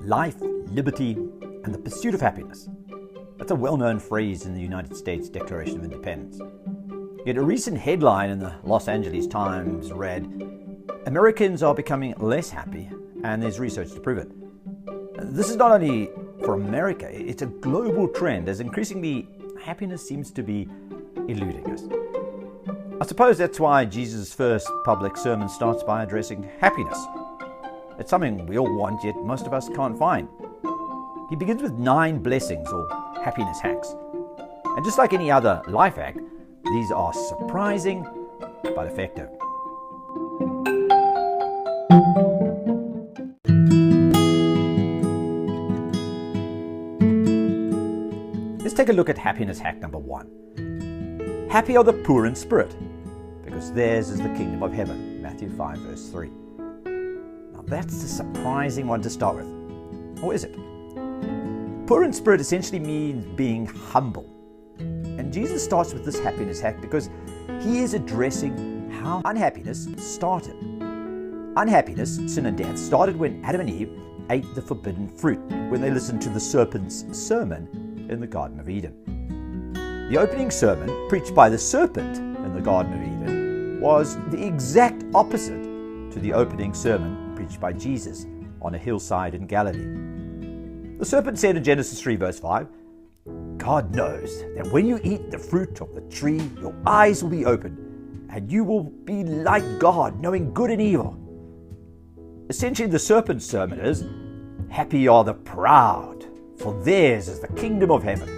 life, liberty, and the pursuit of happiness. That's a well-known phrase in the United States Declaration of Independence. Yet a recent headline in the Los Angeles Times read, "Americans are becoming less happy, and there's research to prove it." This is not only for America, it's a global trend, as increasingly happiness seems to be eluding us. I suppose that's why Jesus' first public sermon starts by addressing happiness. It's something we all want, yet most of us can't find. He begins with 9 blessings, or happiness hacks. And just like any other life hack, these are surprising but effective. Let's take a look at happiness hack number 1. Happy are the poor in spirit, because theirs is the kingdom of heaven. Matthew 5 verse 3. Now that's a surprising one to start with. Or is it? Poor in spirit essentially means being humble. And Jesus starts with this happiness hack because he is addressing how unhappiness started. Unhappiness, sin and death, started when Adam and Eve ate the forbidden fruit, when they listened to the serpent's sermon in the Garden of Eden. The opening sermon, preached by the serpent in the Garden of Eden, was the exact opposite to the opening sermon preached by Jesus on a hillside in Galilee. The serpent said in Genesis 3 verse 5, "God knows that when you eat the fruit of the tree, your eyes will be opened, and you will be like God, knowing good and evil." Essentially, the serpent's sermon is, "Happy are the proud, for theirs is the kingdom of heaven.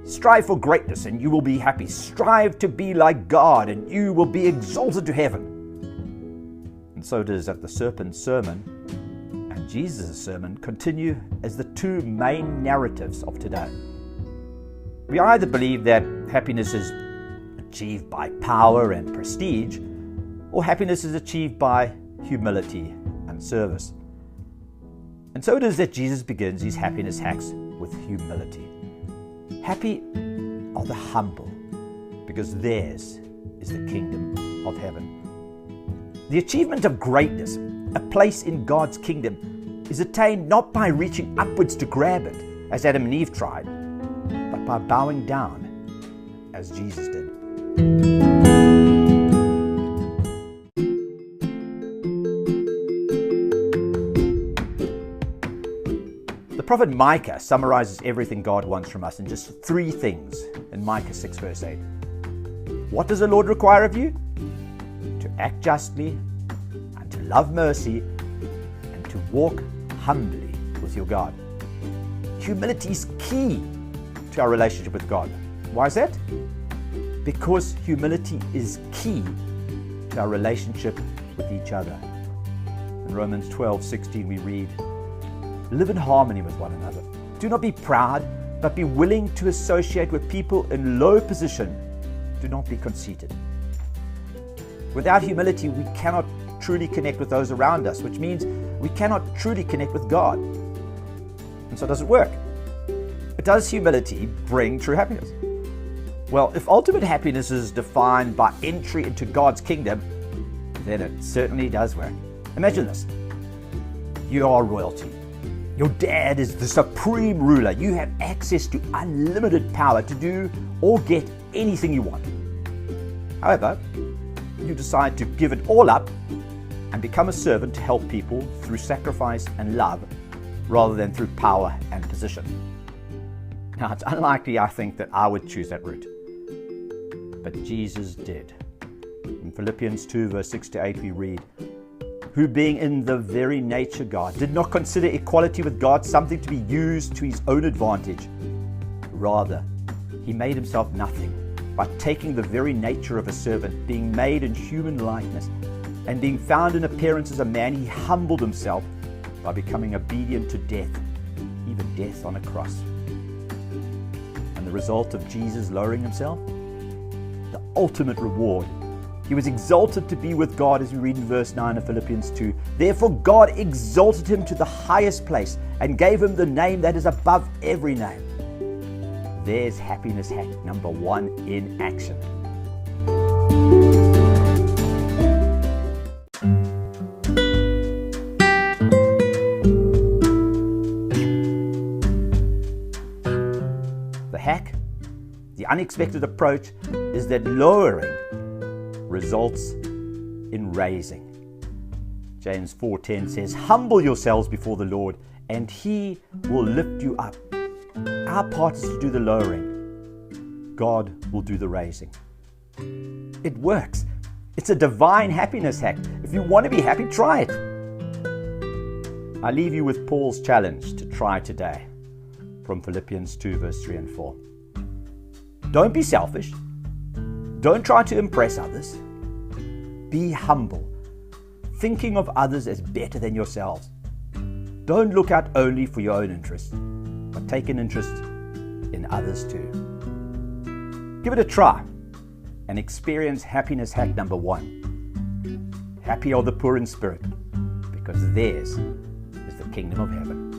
Strive for greatness, and you will be happy. Strive to be like God, and you will be exalted to heaven." And so it is that the serpent's sermon and Jesus' sermon continue as the 2 main narratives of today. We either believe that happiness is achieved by power and prestige, or happiness is achieved by humility and service. And so it is that Jesus begins his happiness hacks with humility. Happy are the humble, because theirs is the kingdom of heaven. The achievement of greatness, a place in God's kingdom, is attained not by reaching upwards to grab it, as Adam and Eve tried, but by bowing down, as Jesus did. The prophet Micah summarizes everything God wants from us in just 3 things in Micah 6 verse 8. What does the Lord require of you? To act justly, and to love mercy, and to walk humbly with your God. Humility is key to our relationship with God. Why is that? Because humility is key to our relationship with each other. In Romans 12:16 we read, "Live in harmony with one another. Do not be proud, but be willing to associate with people in low position. Do not be conceited." Without humility, we cannot truly connect with those around us, which means we cannot truly connect with God. And so does it work? Does humility bring true happiness? Well, if ultimate happiness is defined by entry into God's kingdom, then it certainly does work. Imagine this. You are royalty. Your dad is the supreme ruler. You have access to unlimited power to do or get anything you want. However, you decide to give it all up and become a servant to help people through sacrifice and love rather than through power and position. Now, it's unlikely, I think, that I would choose that route. But Jesus did. In Philippians 2 verse 6-8 we read, "Who being in the very nature God, did not consider equality with God something to be used to his own advantage. Rather, he made himself nothing, by taking the very nature of a servant, being made in human likeness, and being found in appearance as a man, he humbled himself by becoming obedient to death, even death on a cross." And the result of Jesus lowering himself? The ultimate reward. He was exalted to be with God, as we read in verse 9 of Philippians 2. "Therefore God exalted him to the highest place and gave him the name that is above every name." There's happiness hack number 1 in action. unexpected approach is that lowering results in raising. James 4:10 says, "Humble yourselves before the Lord, and He will lift you up." Our part is to do the lowering. God will do the raising. It works. It's a divine happiness hack. If you want to be happy, try it. I leave you with Paul's challenge to try today from Philippians 2 verse 3 and 4. Don't be selfish. Don't try to impress others. Be humble, thinking of others as better than yourselves. Don't look out only for your own interests, but take an interest in others too. Give it a try and experience happiness hack number 1. Happy are the poor in spirit, because theirs is the kingdom of heaven.